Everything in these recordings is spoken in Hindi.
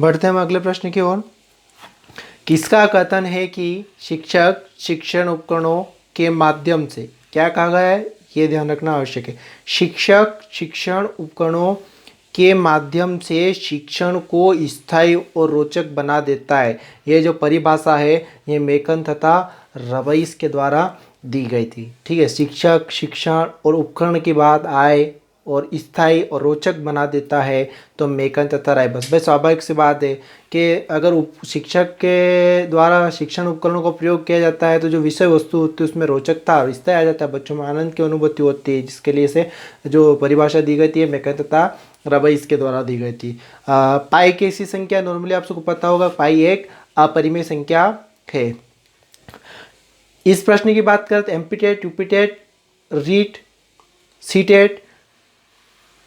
बढ़ते हैं हम अगले प्रश्न की ओर। किसका कथन है कि शिक्षक शिक्षण उपकरणों के माध्यम से, क्या कहा गया है ये ध्यान रखना आवश्यक है, शिक्षक शिक्षण उपकरणों के माध्यम से शिक्षण को स्थायी और रोचक बना देता है। ये जो परिभाषा है ये मेकन तथा रवैस के द्वारा दी गई थी। ठीक है, शिक्षक शिक्षण और उपकरण की बात आए और स्थायी और रोचक बना देता है तो मेकन तथा राइबस। भाई स्वाभाविक सी बात है कि अगर शिक्षक के द्वारा शिक्षण उपकरणों का प्रयोग किया जाता है तो जो विषय वस्तु होती है उसमें रोचकता और स्थायी आ जाता है, बच्चों में आनंद की अनुभूति होती है, जिसके लिए से जो परिभाषा दी गई थी मेकन तथा रवैस के द्वारा दी गई थी। पाई की ऐसी संख्या नॉर्मली आप सबको पता होगा, पाई एक अपरिमेय संख्या है। इस प्रश्न की बात करते एमपीटेट, यूपीटेट, रीट, सीटेट,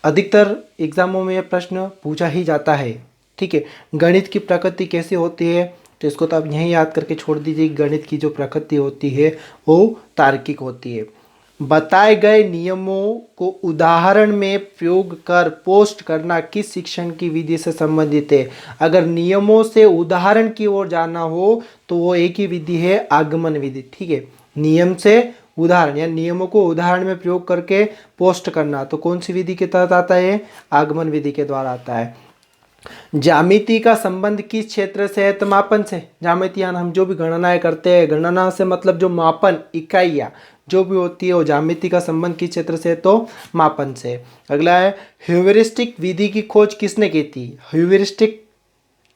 अधिकतर एग्जामों में यह प्रश्न पूछा ही जाता है। ठीक है, गणित की प्रकृति कैसी होती है तो इसको तो आप यहीं याद करके छोड़ दीजिए। गणित की जो प्रकृति होती है वो तार्किक होती है। बताए गए नियमों को उदाहरण में प्रयोग कर पोस्ट करना किस शिक्षण की विधि से संबंधित है। अगर नियमों से उदाहरण की ओर जाना हो तो वो एक ही विधि है, आगमन विधि। ठीक है, नियम से उदाहरण या नियमों को उदाहरण में प्रयोग करके पोस्ट करना तो कौन सी विधि के तहत आता है, आगमन विधि के द्वारा आता है। ज्यामिति का संबंध किस क्षेत्र से है तो मापन से। ज्यामिति यानी हम जो भी गणनाएं करते हैं, गणना से मतलब जो मापन इकाइयाँ जो भी होती है वो ज्यामिति का संबंध किस क्षेत्र से है तो मापन से। अगला है ह्यूरिस्टिक विधि की खोज किसने की थी। ह्यूरिस्टिक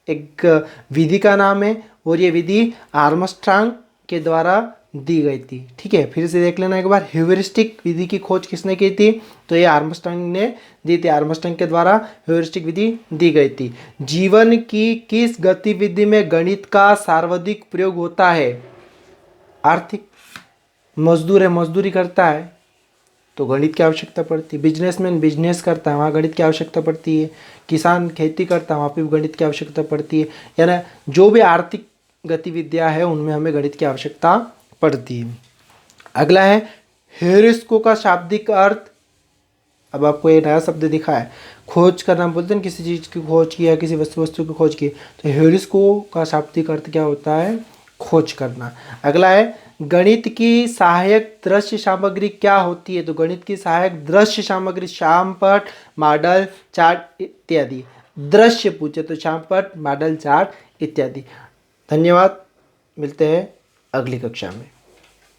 एक विधि का नाम है और ये विधि आर्मस्ट्रांग के द्वारा दी गई थी। ठीक है, फिर से देख लेना एक बार, ह्यूरिस्टिक विधि की खोज किसने की थी तो ये आर्मस्ट्रांग ने दी थी। आर्मस्ट्रांग के द्वारा ह्यूरिस्टिक विधि दी गई थी। जीवन की किस गतिविधि में गणित का सर्वाधिक प्रयोग होता है। आर्थिक, मजदूर है मजदूरी करता है तो गणित की आवश्यकता पड़ती है। बिजनेसमैन बिजनेस करता है वहाँ गणित की आवश्यकता पड़ती है। किसान खेती करता है वहाँ पे भी गणित की आवश्यकता पड़ती है। यानी जो भी आर्थिक गतिविधियाँ है उनमें हमें गणित की आवश्यकता पड़ती है। अगला है हेरिस्को का शाब्दिक अर्थ। अब आपको ये नया शब्द दिखा है, खोज करना बोलते हैं, किसी चीज़ की खोज की या किसी वस्तु की खोज की, तो हेरिस्को का शाब्दिक अर्थ क्या होता है, खोज करना। अगला है गणित की सहायक दृश्य सामग्री क्या होती है तो गणित की सहायक दृश्य सामग्री श्यामपट, मॉडल, चार्ट इत्यादि। दृश्य पूछे तो श्यामपट, मॉडल, चार्ट इत्यादि। धन्यवाद, मिलते हैं अगली कक्षा में।